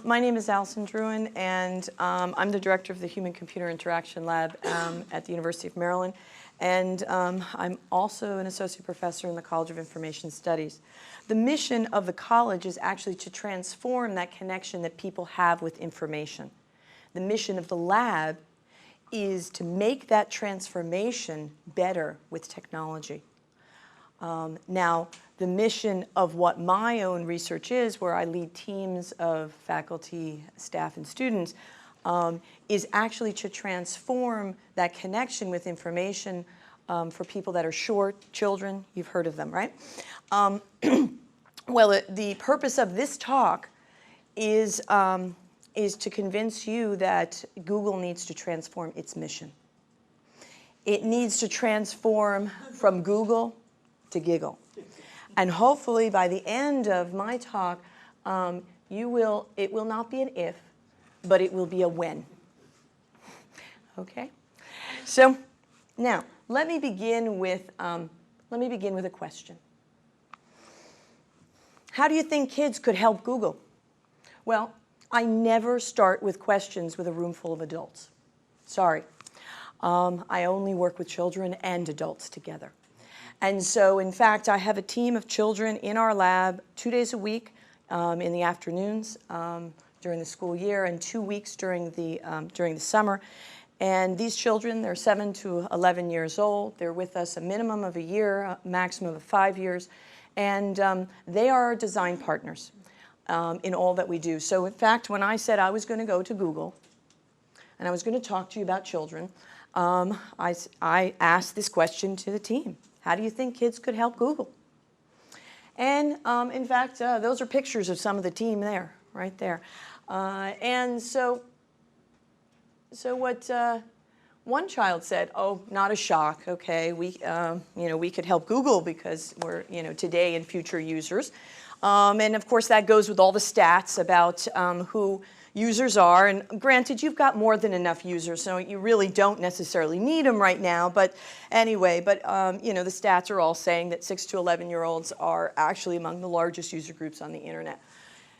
My name is Allison Druin, and I'm the director of the Human-Computer Interaction Lab at the University of Maryland. And I'm also an associate professor in the College of Information Studies. The mission of the college is actually to transform that connection that people have with information. The mission of the lab is to make that transformation better with technology. Now, the mission of what my own research is, where I lead teams of faculty, staff, and students, is actually to transform that connection with information for people that are short, children. You've heard of them, right? Well, the purpose of this talk is to convince you that Google needs to transform its mission. It needs to transform from Google to Giigle. And hopefully by the end of my talk, it will not be an if, but it will be a when. Okay? So now, let me begin with a question. How do you think kids could help Google? Well, I never start with questions with a room full of adults. Sorry. I only work with children and adults together. And so, in fact, I have a team of children in our lab 2 days a week in the afternoons during the school year, and 2 weeks during the summer. And these children, they're 7 to 11 years old. They're with us a minimum of a year, a maximum of 5 years. And they are our design partners in all that we do. So, in fact, when I said I was going to go to Google and I was going to talk to you about children, I asked this question to the team. How do you think kids could help Google? And in fact, those are pictures of some of the team there, right there. And so what one child said, oh, not a shock, okay, we could help Google because we're, today and future users. And of course, that goes with all the stats about who users are. And granted, you've got more than enough users, so you really don't necessarily need them right now. But anyway, the stats are all saying that 6 to 11-year-olds are actually among the largest user groups on the internet.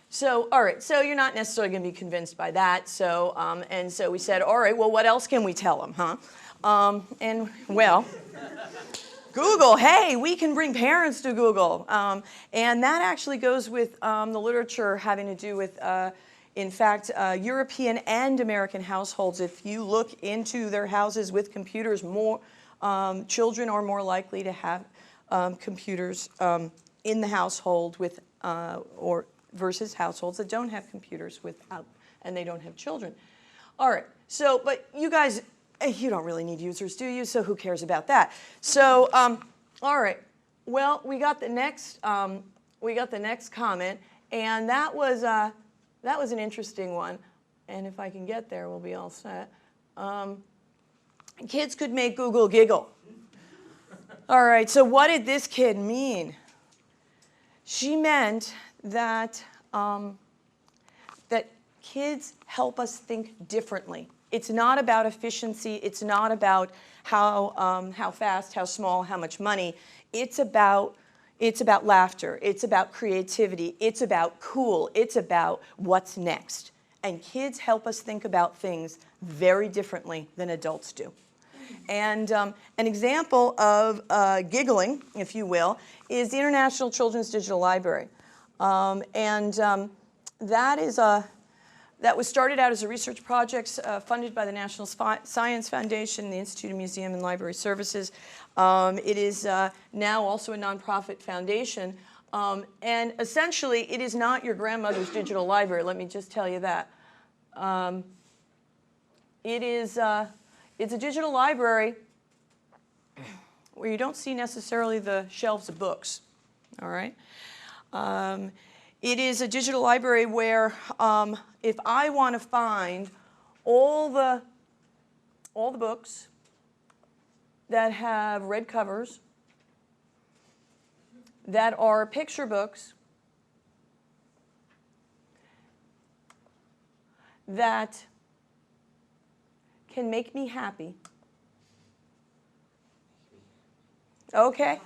So, all right, so you're not necessarily going to be convinced by that. So, and so we said, all right, well, what else can we tell them, huh? And, well, Google, hey, we can bring parents to Google. And that actually goes with the literature having to do with, in fact, European and American households. If you look into their houses with computers, more children are more likely to have computers in the household with, versus households that don't have computers without, and they don't have children. All right, so, but you guys, you don't really need users, do you? So who cares about that? So, all right, well, we got the next comment, and that was an interesting one. And if I can get there, we'll be all set. Kids could make Google giggle. All right, so what did this kid mean? She meant that, that kids help us think differently. It's not about efficiency. It's not about how fast, how small, how much money. It's about laughter. It's about creativity. It's about cool. It's about what's next. And kids help us think about things very differently than adults do. And an example of giggling, if you will, is the International Children's Digital Library. That was started out as a research project funded by the National Science Foundation, the Institute of Museum and Library Services. It is now also a nonprofit foundation. And essentially, it is not your grandmother's digital library, let me just tell you that. It's a digital library where you don't see necessarily the shelves of books, all right? It is a digital library where if I want to find all the books that have red covers, that are picture books, that can make me happy. Okay?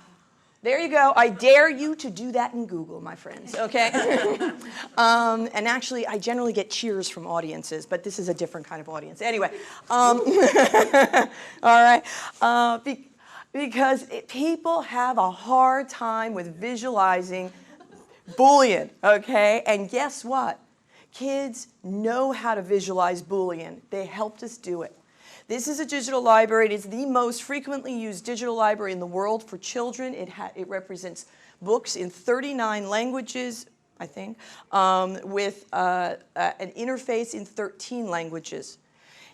There you go. I dare you to do that in Google, my friends, okay? And actually, I generally get cheers from audiences, but this is a different kind of audience. Anyway, all right. Because people have a hard time with visualizing Boolean, okay? And guess what? Kids know how to visualize Boolean. They helped us do it. This is a digital library. It is the most frequently used digital library in the world for children. It represents books in 39 languages, I think, with an interface in 13 languages.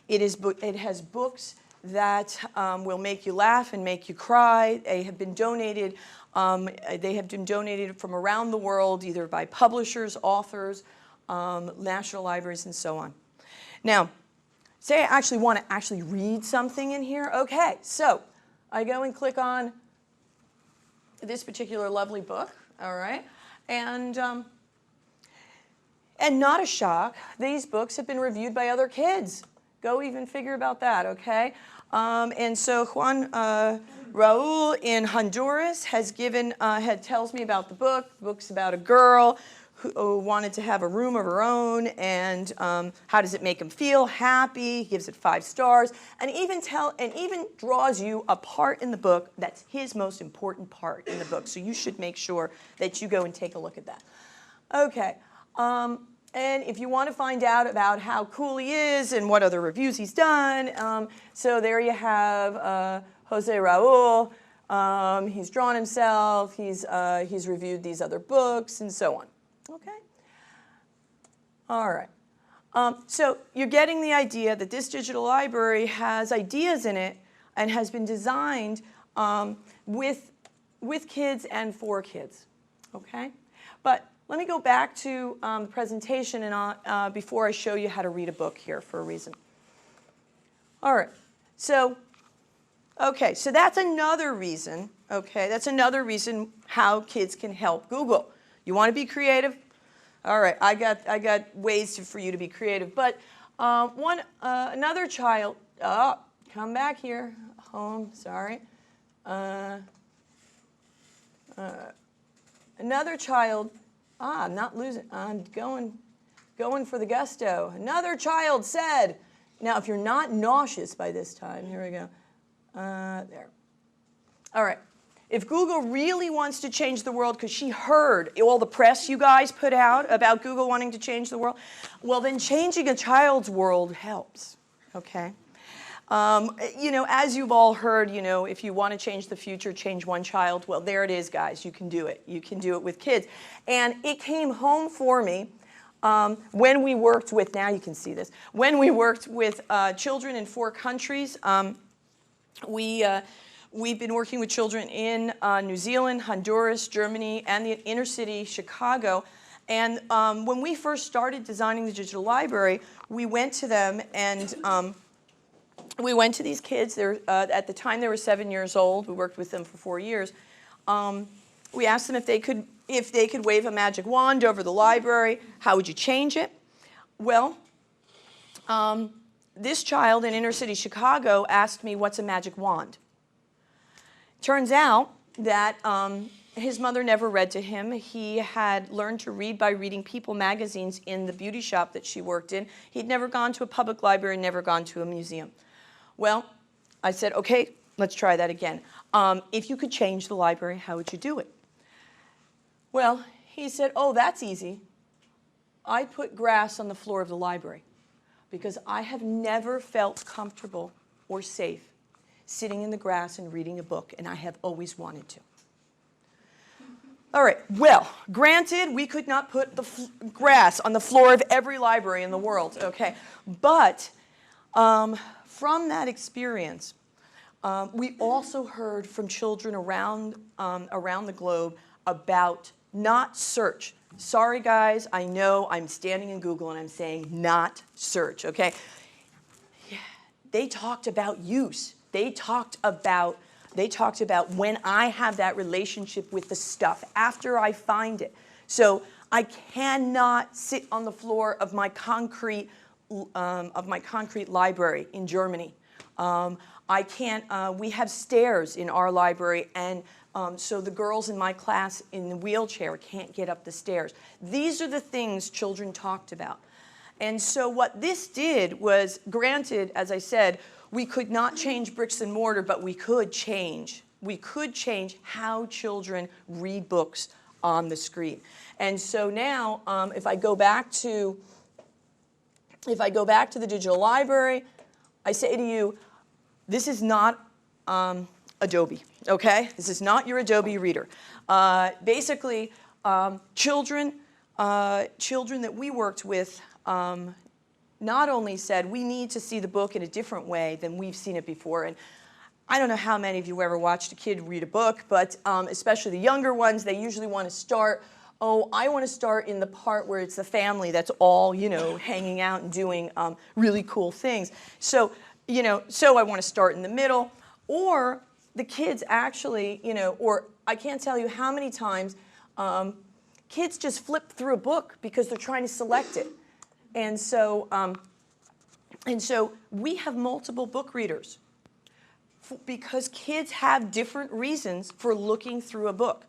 It has books that will make you laugh and make you cry. They have been donated. From around the world, either by publishers, authors, national libraries, and so on. Now, say I actually want to read something in here. Okay, so I go and click on this particular lovely book, all right? And not a shock, these books have been reviewed by other kids. Go even figure about that, okay? And so Juan Raul in Honduras has tells me about the book. The book's about a girl who wanted to have a room of her own, and how does it make him feel? Happy. He gives it 5 stars, and even draws you a part in the book that's his most important part in the book. So you should make sure that you go and take a look at that. Okay. And if you want to find out about how cool he is and what other reviews he's done, so there you have Jose Raul. He's drawn himself. He's reviewed these other books and so on. Okay. All right. So you're getting the idea that this digital library has ideas in it and has been designed with kids and for kids. Okay. But let me go back to the presentation and before I show you how to read a book here for a reason. All right. So, okay. So that's another reason. Okay. That's another reason how kids can help Google. You want to be creative? All right, I got ways for you to be creative. But another child, come back here, home, sorry. Another child, I'm not losing, I'm going for the gusto. Another child said, now if you're not nauseous by this time, here we go, there. All right. If Google really wants to change the world, because she heard all the press you guys put out about Google wanting to change the world, well, then changing a child's world helps, okay? You know, as you've all heard, you know, if you want to change the future, change one child. Well, there it is, guys. You can do it. You can do it with kids. And it came home for me when we worked with, now you can see this, when we worked with children in 4 countries. We've been working with children in New Zealand, Honduras, Germany, and the inner city, Chicago. And when we first started designing the digital library, we went to them and we went to these kids. At the time, they were 7 years old. We worked with them for 4 years. We asked them if they could wave a magic wand over the library. How would you change it? Well, this child in inner city Chicago asked me, what's a magic wand? Turns out that his mother never read to him. He had learned to read by reading People magazines in the beauty shop that she worked in. He'd never gone to a public library, never gone to a museum. Well, I said, okay, let's try that again. If you could change the library, how would you do it? Well, he said, oh, that's easy. I put grass on the floor of the library because I have never felt comfortable or safe sitting in the grass and reading a book, and I have always wanted to. All right, well, granted, we could not put the grass on the floor of every library in the world, okay? But from that experience, we also heard from children around the globe about not search. Sorry, guys, I know I'm standing in Google and I'm saying not search, okay? Yeah, they talked about use. They talked about when I have that relationship with the stuff after I find it. So I cannot sit on the floor of my concrete library in Germany. I can't. We have stairs in our library, and so the girls in my class in the wheelchair can't get up the stairs. These are the things children talked about. And so what this did was, granted, as I said, we could not change bricks and mortar, but we could change how children read books on the screen. And so now, if I go back to the digital library, I say to you, this is not Adobe, okay? This is not your Adobe Reader. Basically, children that we worked with not only said, we need to see the book in a different way than we've seen it before. And I don't know how many of you ever watched a kid read a book, but especially the younger ones, they usually want to start, oh, I want to start in the part where it's the family that's all, you know, hanging out and doing really cool things. So, you know, so I want to start in the middle. Or the kids actually, you know, or I can't tell you how many times kids just flip through a book because they're trying to select it. And so we have multiple book readers because kids have different reasons for looking through a book.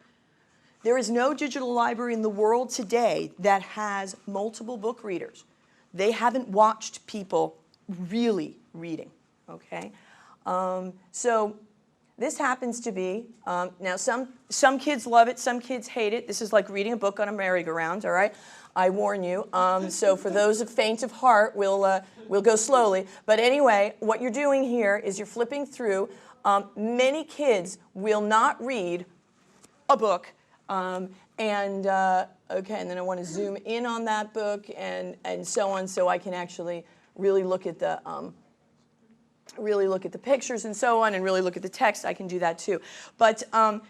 There is no digital library in the world today that has multiple book readers. They haven't watched people really reading, okay? So this happens to be, now some kids love it, some kids hate it. This is like reading a book on a merry-go-round, all right? I warn you. So for those of faint of heart, we'll go slowly. But anyway, what you're doing here is you're flipping through. Many kids will not read a book. Okay, and then I want to zoom in on that book and so on, so I can actually really look at the pictures and so on, and really look at the text. I can do that too. But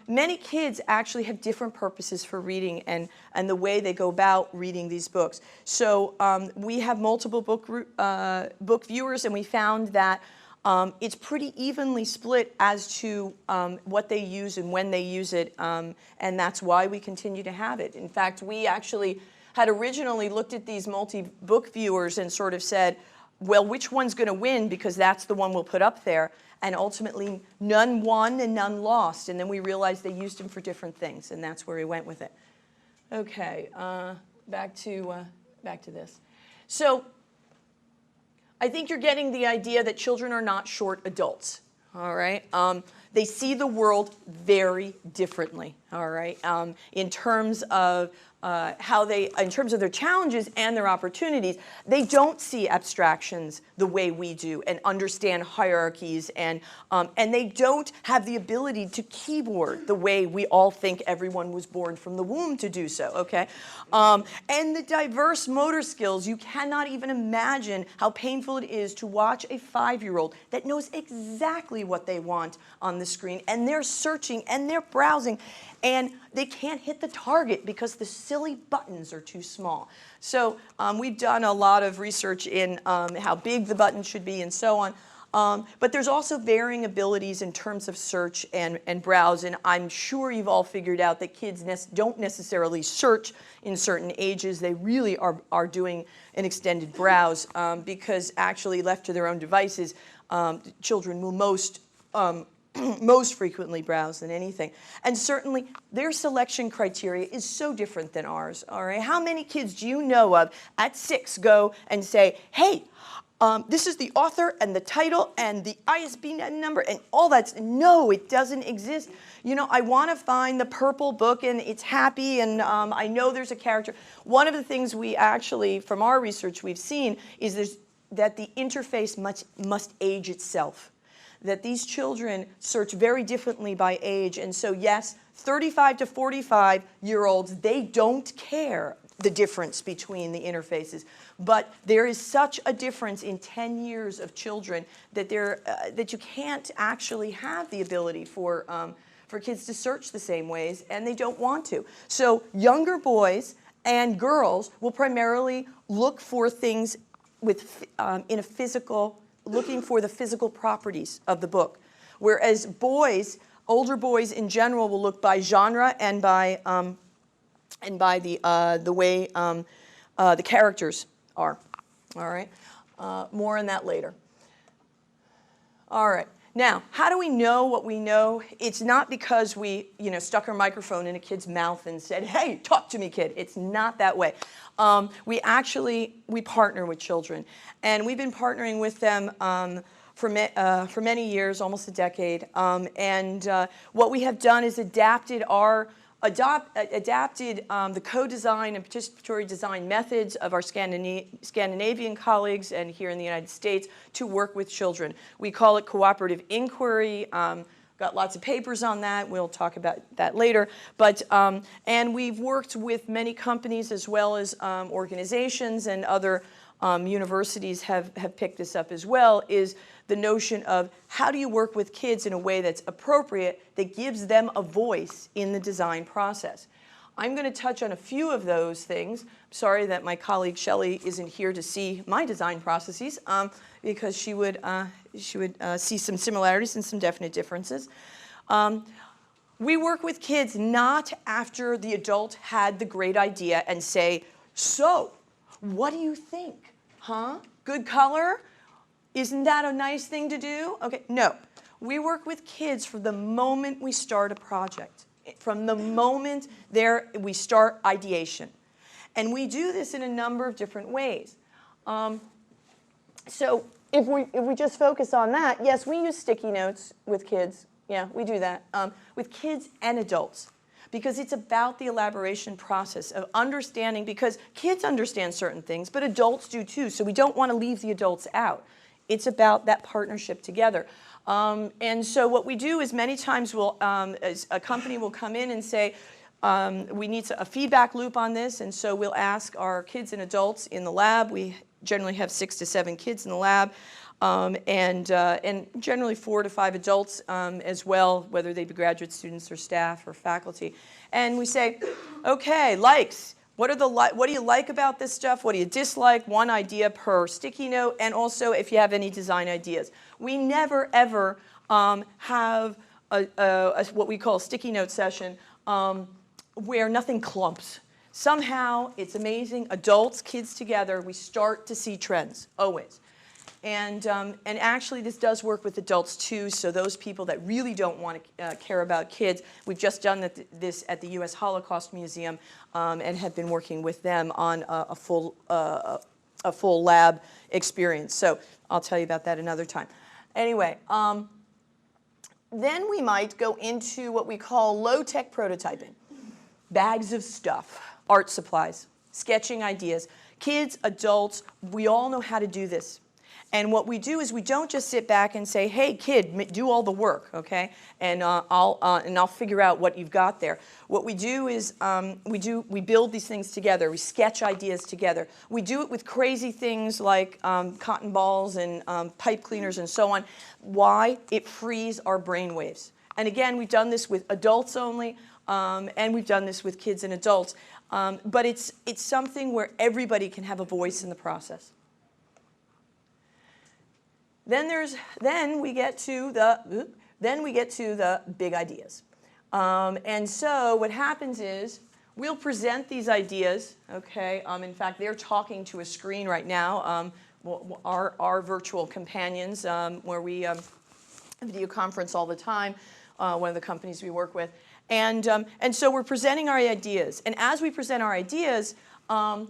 many kids actually have different purposes for reading and the way they go about reading these books. So we have multiple book viewers, and we found that it's pretty evenly split as to what they use and when they use it, and that's why we continue to have it. In fact, we actually had originally looked at these multi-book viewers and sort of said, well, which one's going to win, because that's the one we'll put up there. And ultimately, none won and none lost. And then we realized they used them for different things, and that's where we went with it. Okay, back to this. So I think you're getting the idea that children are not short adults, all right? They see the world very differently, all right, in terms of in terms of their challenges and their opportunities. They don't see abstractions the way we do and understand hierarchies, and they don't have the ability to keyboard the way we all think everyone was born from the womb to do so, okay? And the diverse motor skills, you cannot even imagine how painful it is to watch a 5-year-old that knows exactly what they want on the screen, and they're searching and they're browsing, and they can't hit the target because the silly buttons are too small. So we've done a lot of research in how big the buttons should be and so on. But there's also varying abilities in terms of search and browse, and I'm sure you've all figured out that kids don't necessarily search in certain ages. They really are doing an extended browse because actually left to their own devices, children will most frequently browse than anything. And certainly their selection criteria is so different than ours, all right? How many kids do you know of at 6 go and say, hey, this is the author and the title and the ISBN number and all that? No, it doesn't exist. You know, I want to find the purple book and it's happy and I know there's a character. One of the things we actually, from our research we've seen, is that the interface must age itself. That these children search very differently by age. And so yes, 35 to 45-year-olds, they don't care the difference between the interfaces. But there is such a difference in 10 years of children that that you can't actually have the ability for kids to search the same ways, and they don't want to. So younger boys and girls will primarily look for things with in a physical, looking for the physical properties of the book, whereas boys, older boys in general, will look by genre and by the way the characters are. All right, more on that later. All right, Now, how do we know what we know? It's not because we, stuck our microphone in a kid's mouth and said, hey, talk to me, kid. It's not that way. We partner with children. And we've been partnering with them for many years, almost a decade. What we have done is adapted the co-design and participatory design methods of our Scandinavian colleagues and here in the United States to work with children. We call it cooperative inquiry. Got lots of papers on that. We'll talk about that later. And we've worked with many companies as well as organizations, and other universities have picked this up as well, is the notion of how do you work with kids in a way that's appropriate, that gives them a voice in the design process. I'm going to touch on a few of those things. I'm sorry that my colleague Shelley isn't here to see my design processes, because she would see some similarities and some definite differences. We work with kids not after the adult had the great idea and say, so, what do you think? Huh? Good color? Isn't that a nice thing to do? Okay, no. We work with kids from the moment we start a project. From the moment we start ideation. And we do this in a number of different ways. So if we just focus on that, yes, we use sticky notes with kids. Yeah, we do that. With kids and adults. Because it's about the elaboration process of understanding, because kids understand certain things, but adults do too, so we don't want to leave the adults out. It's about that partnership together. And so what we do is many times a company will come in and say, we need a feedback loop on this, and so we'll ask our kids and adults in the lab. We generally have 6 to 7 kids in the lab, and generally 4 to 5 adults as well, whether they be graduate students or staff or faculty. And we say, okay, likes. What do you like about this stuff? What do you dislike? 1 idea per sticky note, and also if you have any design ideas. We never, ever have what we call a sticky note session where nothing clumps. Somehow, it's amazing, adults, kids together, we start to see trends, always. And actually, this does work with adults too, so those people that really don't want to care about kids, we've just done this at the U.S. Holocaust Museum and have been working with them on a full lab experience. So I'll tell you about that another time. Anyway, then we might go into what we call low-tech prototyping. Bags of stuff, art supplies, sketching ideas. Kids, adults, we all know how to do this. And what we do is we don't just sit back and say, hey, kid, do all the work, okay? And I'll figure out what you've got there. What we do is we build these things together. We sketch ideas together. We do it with crazy things like cotton balls and pipe cleaners and so on. Why? It frees our brain waves. And again, we've done this with adults only, and we've done this with kids and adults. But it's something where everybody can have a voice in the process. Then we get to the big ideas. And so what happens is we'll present these ideas, okay? In fact, they're talking to a screen right now, our virtual companions, where we video conference all the time, one of the companies we work with. And so we're presenting our ideas. And as we present our ideas, one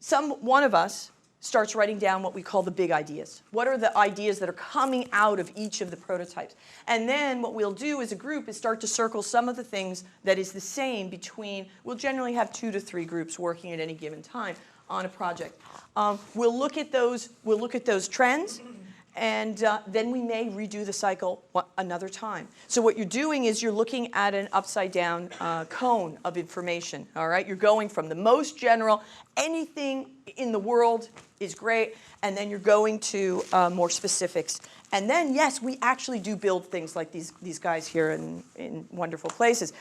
of us starts writing down what we call the big ideas. What are the ideas that are coming out of each of the prototypes? And then what we'll do as a group is start to circle some of the things that is the same between, we'll generally have 2 to 3 groups working at any given time on a project. We'll look at those trends, and then we may redo the cycle another time. So what you're doing is you're looking at an upside down cone of information, all right? You're going from the most general, anything in the world is great, and then you're going to more specifics. And then, yes, we actually do build things like these guys here in wonderful places.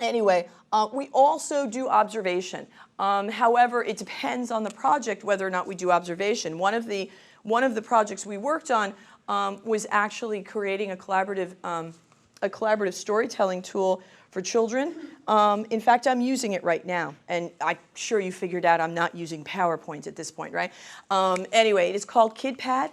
Anyway, we also do observation. However, it depends on the project whether or not we do observation. One of the projects we worked on was actually creating a collaborative storytelling tool for children. In fact, I'm using it right now, and I'm sure you figured out I'm not using PowerPoint at this point, right? Anyway, it is called KidPad.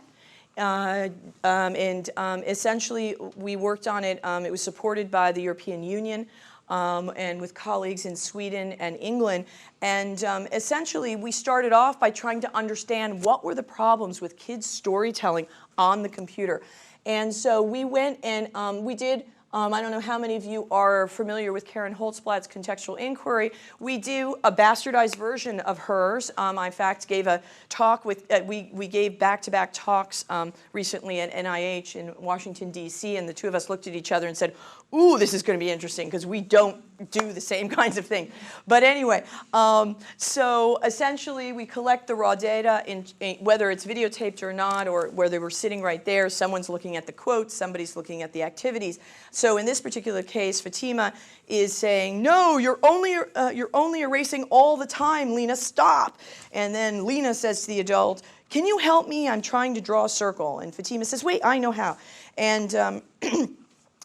Essentially, we worked on it. It was supported by the European Union and with colleagues in Sweden and England. And essentially, we started off by trying to understand what were the problems with kids' storytelling on the computer. And so we went and we did, I don't know how many of you are familiar with Karen Holtzblatt's contextual inquiry. We do a bastardized version of hers. I, in fact, gave a talk with, we gave back-to-back talks recently at NIH in Washington, D.C., and the two of us looked at each other and said, ooh, this is going to be interesting, because we don't do the same kinds of thing. But anyway, so essentially we collect the raw data, whether it's videotaped or not, or whether we're sitting right there, someone's looking at the quotes, somebody's looking at the activities. So in this particular case, Fatima is saying, no, you're only erasing all the time, Lena, stop. And then Lena says to the adult, can you help me? I'm trying to draw a circle. And Fatima says, wait, I know how. And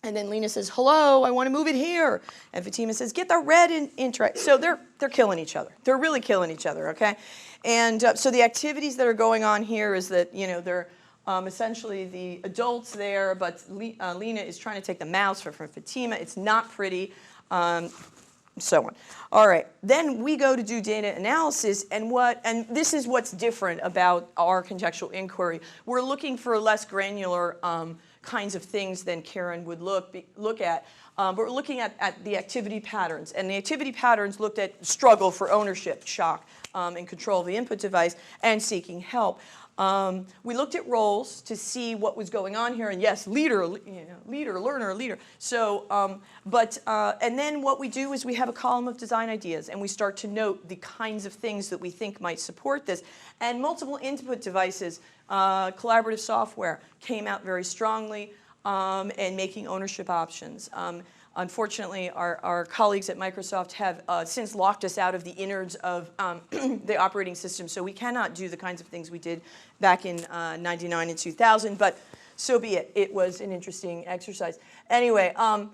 and then Lena says, hello, I want to move it here. And Fatima says, get the red in. So they're killing each other. They're really killing each other, okay? And so the activities that are going on here is that, you know, they're essentially the adults there, but Lena is trying to take the mouse from Fatima. It's not pretty, so on. All right, then we go to do data analysis, and this is what's different about our contextual inquiry. We're looking for less granular kinds of things than Karen would look at. But we're looking at the activity patterns. And the activity patterns looked at struggle for ownership, shock, and control of the input device, and seeking help. We looked at roles to see what was going on here. And yes, leader, leader, learner, leader. So, and then what we do is we have a column of design ideas, and we start to note the kinds of things that we think might support this. And multiple input devices, collaborative software came out very strongly, and making ownership options. Unfortunately, our colleagues at Microsoft have since locked us out of the innards of the operating system, so we cannot do the kinds of things we did back in '99 and 2000, but so be it. It was an interesting exercise. Anyway, but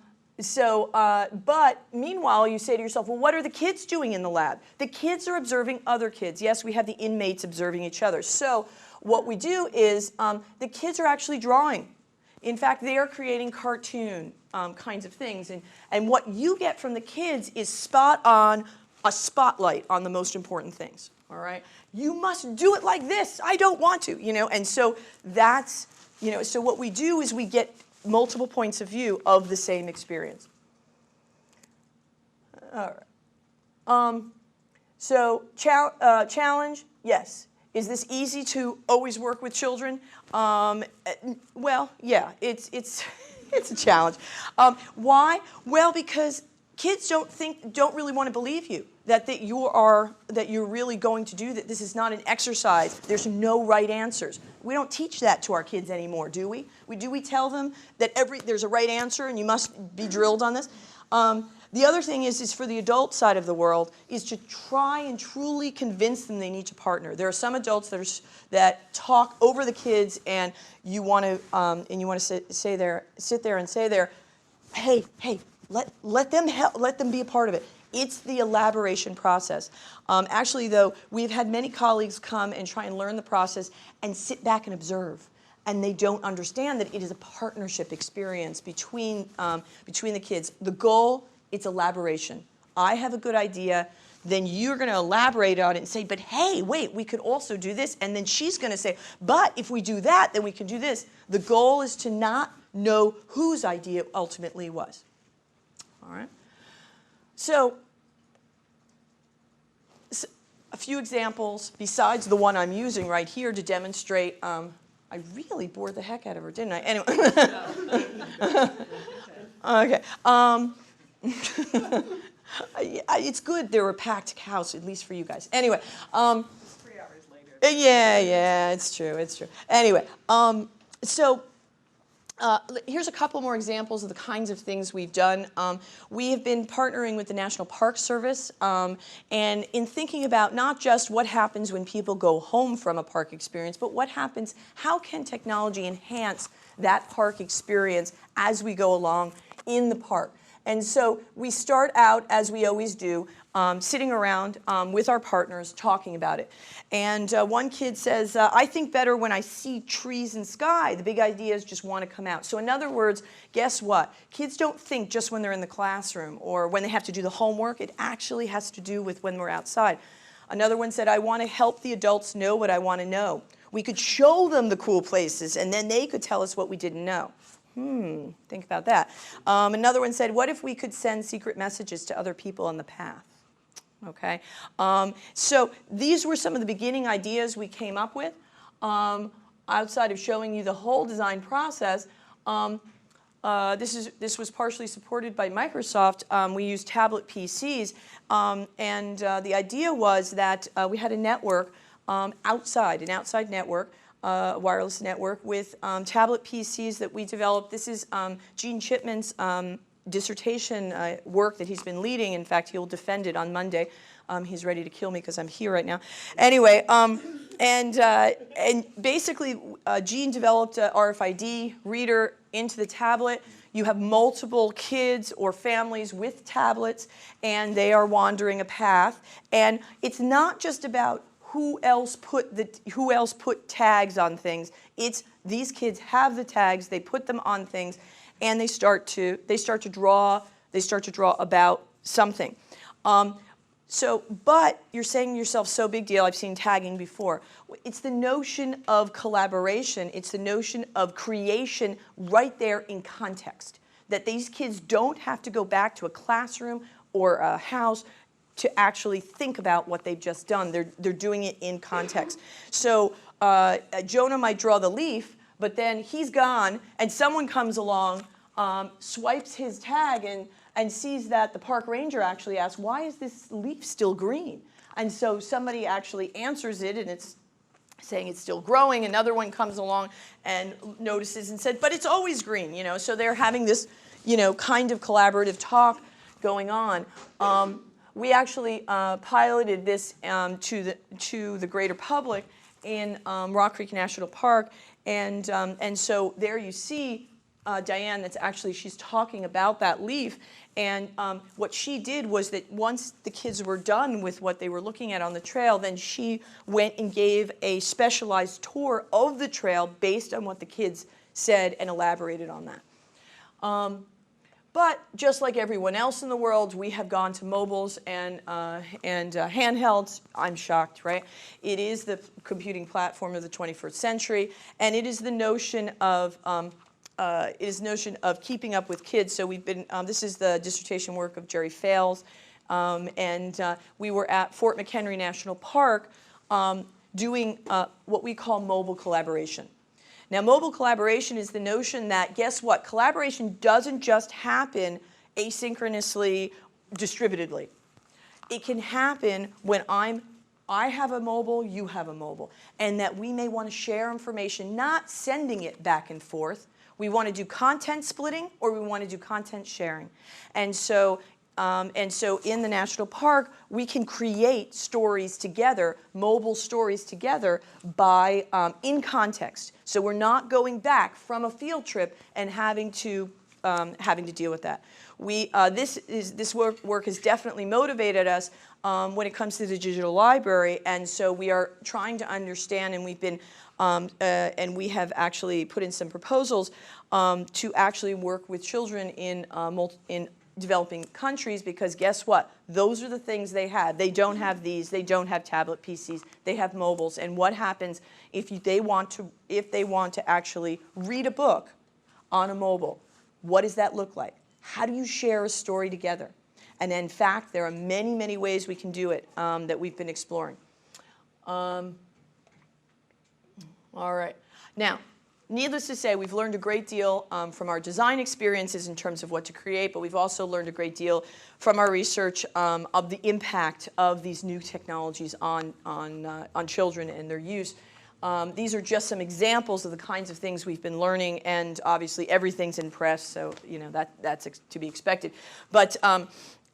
meanwhile, you say to yourself, well, what are the kids doing in the lab? The kids are observing other kids. Yes, we have the inmates observing each other. So what we do is the kids are actually drawing. In fact, they are creating cartoon kinds of things. And what you get from the kids is spot on, a spotlight on the most important things, all right? You must do it like this. I don't want to, you know? And so that's, you know, so what we do is we get multiple points of view of the same experience. All right. So challenge, yes. Is this easy to always work with children? Well, yeah, it's a challenge. Why? Well, because kids don't really want to believe you that you're really going to do that. This is not an exercise. There's no right answers. We don't teach that to our kids anymore, do we? Do we tell them that there's a right answer and you must be drilled on this? The other thing is for the adult side of the world, is to try and truly convince them they need to partner. There are some adults that talk over the kids, and you want to sit there and say, hey, let them be a part of it. It's the elaboration process. Actually, though, we've had many colleagues come and try and learn the process and sit back and observe. And they don't understand that it is a partnership experience between the kids. The goal, it's elaboration. I have a good idea, then you're going to elaborate on it and say, but hey, wait, we could also do this. And then she's going to say, but if we do that, then we can do this. The goal is to not know whose idea ultimately was. All right? So a few examples besides the one I'm using right here to demonstrate. I really bored the heck out of her, didn't I? Anyway. Okay. It's good there were packed house, at least for you guys. Anyway. 3 hours later. Yeah, it's true. Anyway, here's a couple more examples of the kinds of things we've done. We have been partnering with the National Park Service, and in thinking about not just what happens when people go home from a park experience, but what happens, how can technology enhance that park experience as we go along in the park? And so we start out, as we always do, sitting around with our partners talking about it. And one kid says, I think better when I see trees and sky. The big ideas just want to come out. So in other words, guess what? Kids don't think just when they're in the classroom or when they have to do the homework. It actually has to do with when we're outside. Another one said, I want to help the adults know what I want to know. We could show them the cool places, and then they could tell us what we didn't know. Think about that. Another one said, what if we could send secret messages to other people on the path? Okay, so these were some of the beginning ideas we came up with. Outside of showing you the whole design process, this was partially supported by Microsoft. We used tablet PCs, and the idea was that we had a network an outside network, wireless network with tablet PCs that we developed. This is Gene Chipman's dissertation work that he's been leading. In fact, he'll defend it on Monday. He's ready to kill me because I'm here right now. Anyway, and basically, Gene developed a RFID reader into the tablet. You have multiple kids or families with tablets, and they are wandering a path. And it's not just about who else put tags on things. It's these kids have the tags, they put them on things, and they start to draw about something. But you're saying to yourself, so big deal, I've seen tagging before. It's the notion of collaboration, it's the notion of creation right there in context. That these kids don't have to go back to a classroom or a house to actually think about what they've just done. They're doing it in context. So Jonah might draw the leaf, but then he's gone, and someone comes along, swipes his tag, and sees that the park ranger actually asks, why is this leaf still green? And so somebody actually answers it, and it's saying it's still growing. Another one comes along and notices and said, but it's always green, you know. So they're having this, you know, kind of collaborative talk going on. We actually piloted this to the greater public in Rock Creek National Park, and so there you see Diane. That's actually, she's talking about that leaf, and what she did was that once the kids were done with what they were looking at on the trail, then she went and gave a specialized tour of the trail based on what the kids said and elaborated on that. But just like everyone else in the world, we have gone to mobiles and handhelds. I'm shocked, right? It is the computing platform of the 21st century, and it is the notion of keeping up with kids. So we've been. This is the dissertation work of Jerry Fales, and we were at Fort McHenry National Park doing what we call mobile collaboration. Now, mobile collaboration is the notion that, guess what? Collaboration doesn't just happen asynchronously, distributedly. It can happen when I have a mobile, you have a mobile, and that we may want to share information, not sending it back and forth. We want to do content splitting, or we want to do content sharing. And so in the national park, we can create stories together, mobile stories together, by in context. So we're not going back from a field trip and having to deal with that. This work has definitely motivated us when it comes to the digital library, and so we are trying to understand, and we've been and we have actually put in some proposals to actually work with children in developing countries, because guess what? Those are the things they have. They don't have these. They don't have tablet PCs. They have mobiles. And what happens if they want to actually read a book on a mobile? What does that look like? How do you share a story together? And in fact, there are many, many ways we can do it that we've been exploring. All right. Now, needless to say, we've learned a great deal from our design experiences in terms of what to create, but we've also learned a great deal from our research of the impact of these new technologies on children and their use. These are just some examples of the kinds of things we've been learning, and obviously everything's in press, so you know that's to be expected. But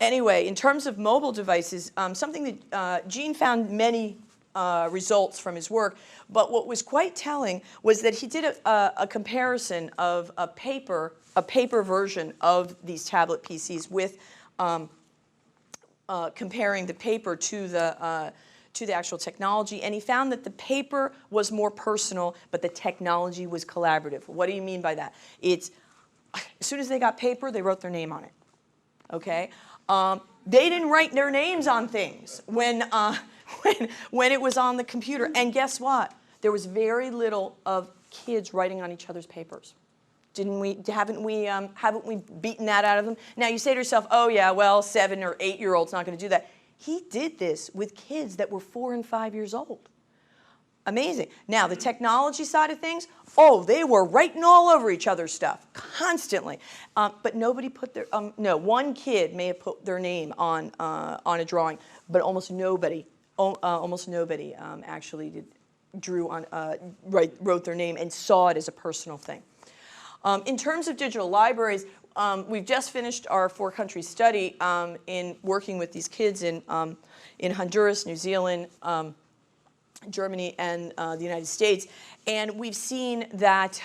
anyway, in terms of mobile devices, something that Gene found many results from his work. But what was quite telling was that he did a comparison of a paper version of these tablet PCs with comparing the paper to the actual technology, and he found that the paper was more personal, but the technology was collaborative. What do you mean by that? It's as soon as they got paper, they wrote their name on it. Okay, they didn't write their names on things when it was on the computer. And guess what? There was very little of kids writing on each other's papers. Haven't we beaten that out of them? Now you say to yourself, oh yeah, well, 7 or 8 year olds not going to do that. He did this with kids that were 4 and 5 years old. Amazing. Now the technology side of things, oh, they were writing all over each other's stuff constantly. But nobody put their, no, one kid may have put their name on a drawing, but almost nobody actually wrote their name and saw it as a personal thing. In terms of digital libraries, we've just finished our 4-country study in working with these kids in Honduras, New Zealand, Germany, and the United States. And we've seen that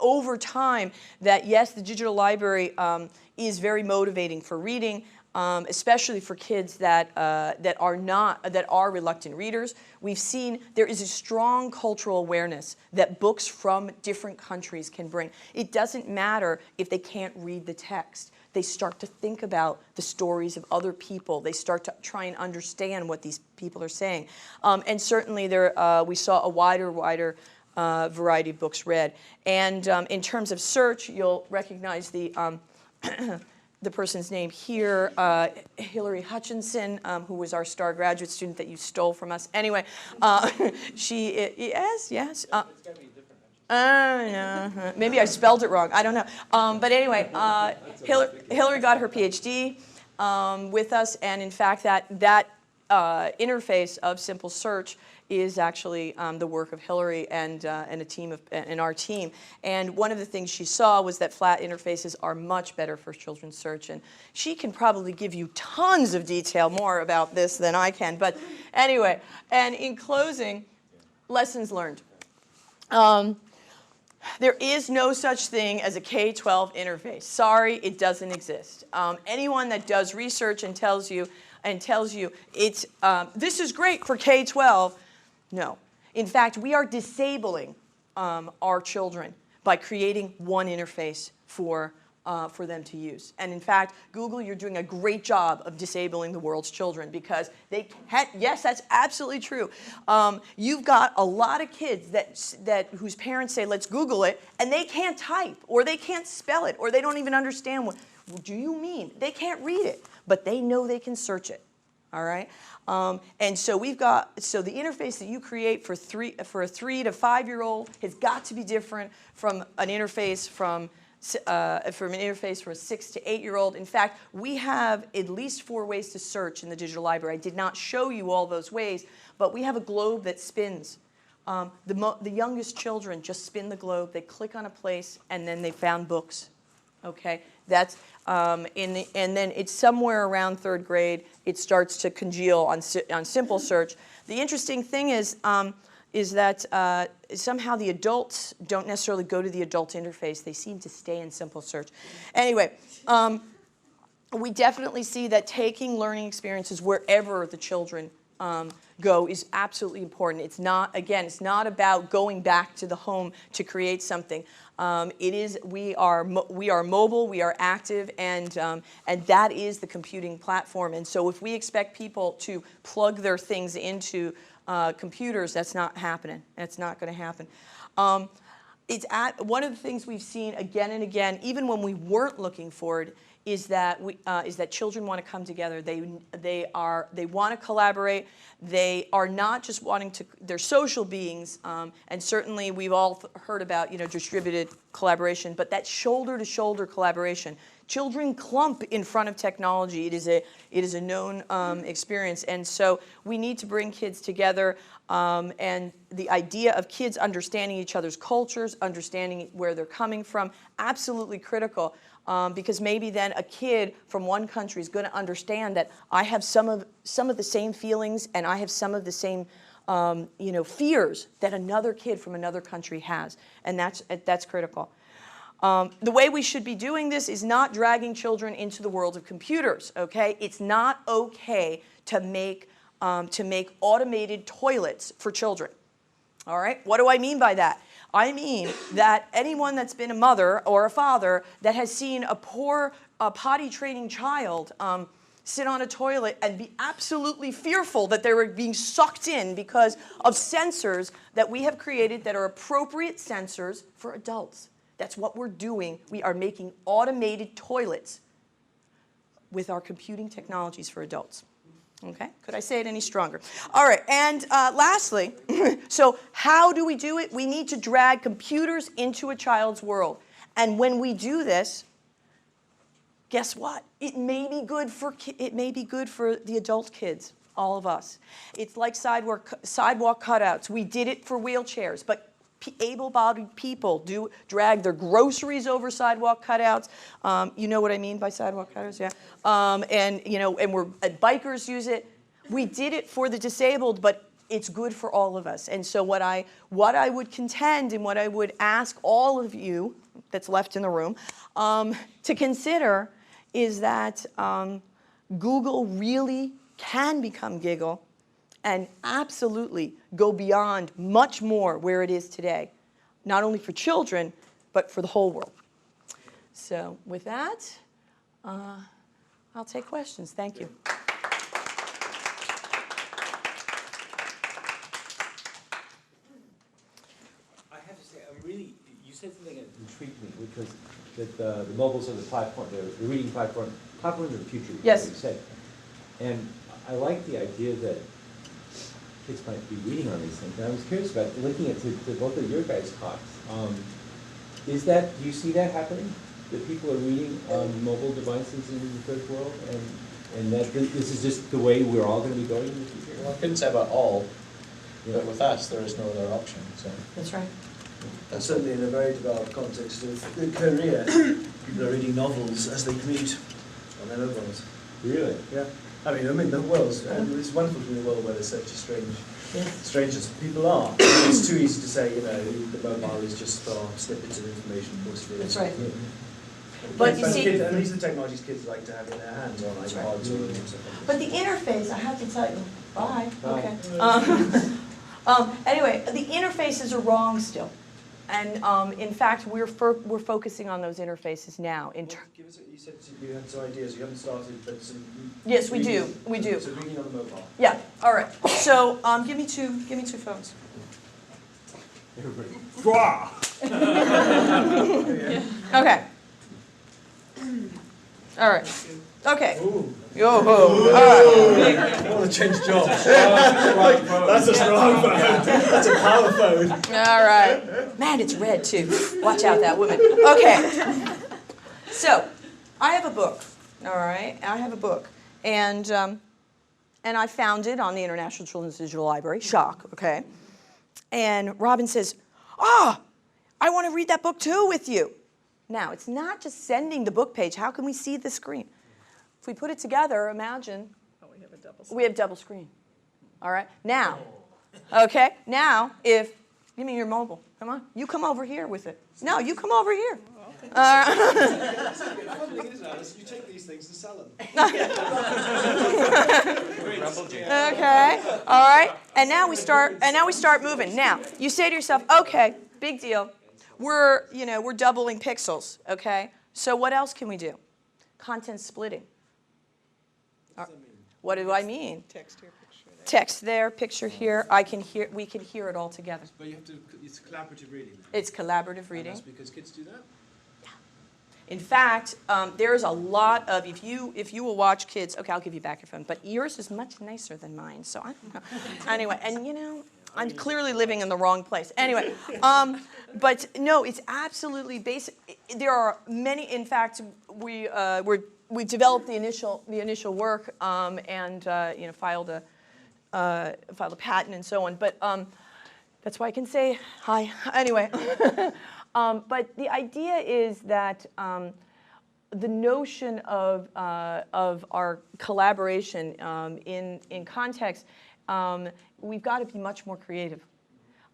over time that yes, the digital library is very motivating for reading, especially for kids that are reluctant readers. We've seen there is a strong cultural awareness that books from different countries can bring. It doesn't matter if they can't read the text. They start to think about the stories of other people. They start to try and understand what these people are saying. And certainly we saw a wider variety of books read. And in terms of search, you'll recognize the the person's name here, Hillary Hutchinson, who was our star graduate student that you stole from us. Anyway, yes. No, maybe I spelled it wrong. I don't know. But anyway, Hillary got her PhD with us, and in fact, that interface of simple search is actually the work of Hillary and our team. And one of the things she saw was that flat interfaces are much better for children's search. And she can probably give you tons of detail more about this than I can. But anyway, and in closing, lessons learned. There is no such thing as a K-12 interface. Sorry, it doesn't exist. Anyone that does research and tells you it's this is great for K-12, no. In fact, we are disabling our children by creating one interface for them to use. And in fact, Google, you're doing a great job of disabling the world's children because they can't, yes, that's absolutely true. You've got a lot of kids whose parents say, let's Google it, and they can't type, or they can't spell it, or they don't even understand what do you mean? They can't read it, but they know they can search it. All right, and so the interface that you create for a 3 to 5 year old has got to be different from an interface for a 6 to 8 year old. In fact, we have at least 4 ways to search in the digital library. I did not show you all those ways, but we have a globe that spins. The youngest children just spin the globe. They click on a place, and then they found books. Okay, that's and then it's somewhere around 3rd grade. It starts to congeal on simple search. The interesting thing is that somehow the adults don't necessarily go to the adult interface. They seem to stay in simple search. Anyway, we definitely see that taking learning experiences wherever the children go is absolutely important. It's not about going back to the home to create something. We are mobile, we are active, and that is the computing platform. And so if we expect people to plug their things into computers, that's not happening. That's not going to happen. One of the things we've seen again and again, even when we weren't looking for it, is that children want to come together. They want to collaborate. They are not just wanting to. They're social beings, and certainly we've all heard about distributed collaboration, but that shoulder-to-shoulder collaboration. Children clump in front of technology. It is a known experience, and so we need to bring kids together. And the idea of kids understanding each other's cultures, understanding where they're coming from, absolutely critical. Because maybe then a kid from one country is going to understand that I have some of the same feelings and I have some of the same fears that another kid from another country has, and that's critical. The way we should be doing this is not dragging children into the world of computers, okay? It's not okay to make automated toilets for children, all right? What do I mean by that? I mean that anyone that's been a mother or a father that has seen a poor potty training child sit on a toilet and be absolutely fearful that they were being sucked in because of sensors that we have created that are appropriate sensors for adults. That's what we're doing. We are making automated toilets with our computing technologies for adults. Okay, could I say it any stronger? All right, and lastly, so how do we do it? We need to drag computers into a child's world. And when we do this, guess what? It may be good for the adult kids, all of us. It's like sidewalk cutouts. We did it for wheelchairs, but able-bodied people do drag their groceries over sidewalk cutouts. You know what I mean by sidewalk cutouts, yeah? And bikers use it. We did it for the disabled, but it's good for all of us. And so what I would contend and what I would ask all of you that's left in the room to consider is that Google really can become Giigle and absolutely go beyond much more where it is today, not only for children, but for the whole world. So with that, I'll take questions. Thank you. I have to say, you said something that intrigued me, which was that the mobiles are the platform, the reading platform of the future. Yes. What you said. And I like the idea that kids might be reading on these things. And I was curious about looking at both of your guys' talks. Do you see that happening? That people are reading on mobile devices in the third world, and that this is just the way we're all going to be going in the future? Well, I couldn't say about all, but with us, there is no other option. So. That's right. And certainly in a very developed context of Korea, people are reading novels as they commute on their mobiles. Really? Yeah. I mean the world's, it's wonderful to be in a world where there's such a strange as people are. It's too easy to say, the mobile is just for snippets of information. Of course it is. That's right. Yeah. But you see, kids, and these are the technologies kids like to have in their hands, on That's iPads right. or stuff like but the interface, I have to tell you, bye, Bye. okay. Anyway, the interfaces are wrong still. And in fact, we're focusing on those interfaces now. you said you had some ideas, you haven't started, but some... Yes, we do. So reading on the mobile. Yeah, all right. So give me two phones. Everybody. Okay. All right. Okay. Ooh. Yo-ho. All right. I want to change jobs. That's a strong phone. That's a power phone. All right. Man, it's red too. Watch out, that woman. Okay. So, I have a book. All right. I have a book, and I found it on the International Children's Digital Library. Shock. Okay. And Robin says, I want to read that book too with you. Now, it's not just sending the book page. How can we see the screen? If we put it together, imagine we have double screen. All right? Now, okay? Now, give me your mobile. Come on. You come over here with it. No, you come over here. The funny thing is, Alice, you take these things to sell them. Okay. All right. And now we start moving. Now, you say to yourself, okay, big deal. We're doubling pixels, okay? So what else can we do? Content splitting. What do I mean? Text here, picture there. Text there, picture here. We can hear it all together. But it's collaborative reading. It's collaborative And reading. that's because kids do that? In fact, there's a lot of, if you will watch kids, okay, I'll give you back your phone, but yours is much nicer than mine, so I don't know. Anyway, and I'm clearly living in the wrong place. Anyway, but no, it's absolutely basic. There are many, in fact, we developed the initial work and filed a patent and so on. But that's why I can say hi. Anyway, but the idea is that the notion of our collaboration in context we've got to be much more creative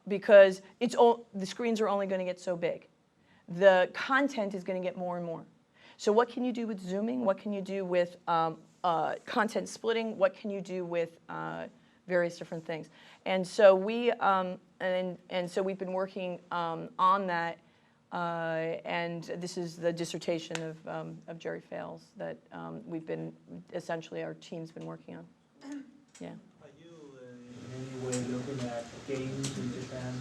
because the screens are only going to get so big. The content is going to get more and more. So what can you do with zooming? What can you do with content splitting? What can you do with various different things? And so we've been working on that. And this is the dissertation of Jerry Fales that essentially our team's been working on. Yeah. Are you in any way looking at games in Japan?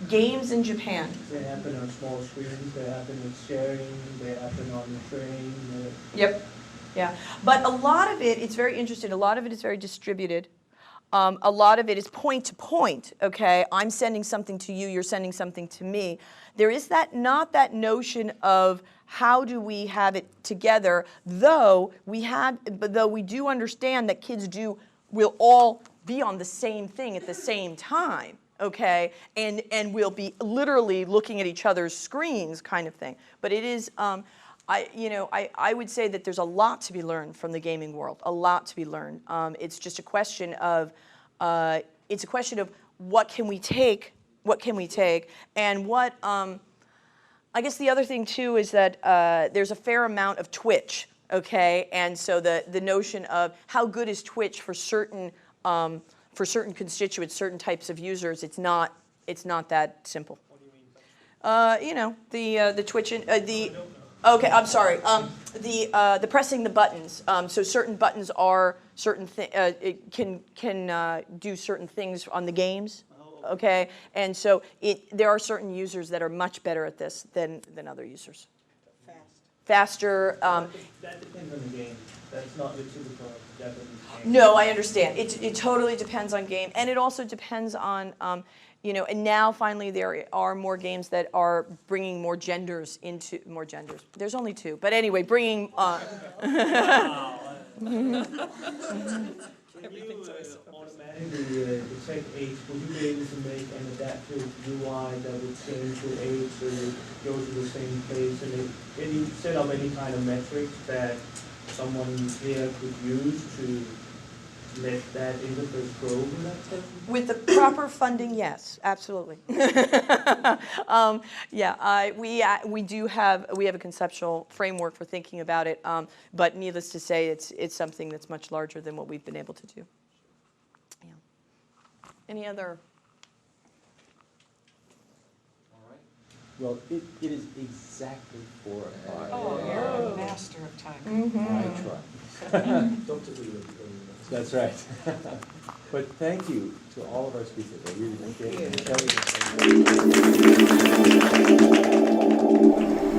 Games in Japan. They happen on small screens, they happen with sharing, they happen on the train. Yep. Yeah. But a lot of it, it's very interesting. A lot of it is very distributed. A lot of it is point to point, okay? I'm sending something to you, you're sending something to me. There is not that notion of how do we have it together, though we do understand that kids will all be on the same thing at the same time, okay? And we'll be literally looking at each other's screens kind of thing. But it is, I would say that there's a lot to be learned from the gaming world, a lot to be learned. It's just a question of, what can we take, and what, I guess the other thing too is that there's a fair amount of Twitch, okay? And so the notion of how good is Twitch for certain constituents, certain types of users, it's not that simple. What do you mean? The Twitch and okay, I'm sorry. The pressing the buttons. So certain buttons are it can do certain things on the games. Okay, and so there are certain users that are much better at this than other users. Faster. That depends on the game. That's not the typical Japanese game. No, I understand. It totally depends on game, and it also depends on and now finally there are more games that are bringing more genders. There's only two, but anyway, bringing. When you automatically detect age, would you be able to make an adaptive UI that would change the age so you go to the same place, and any set up any kind of metrics that someone here could use to let that interface grow in that sense? With the proper funding, yes, absolutely. We have a conceptual framework for thinking about it, but needless to say, it's something that's much larger than what we've been able to do. Yeah. Any other? All right. Well, it is exactly 4 o'clock. Oh, you're a master of time. I try. Dr. Wheeler. That's right. But thank you to all of our speakers. I really appreciate it.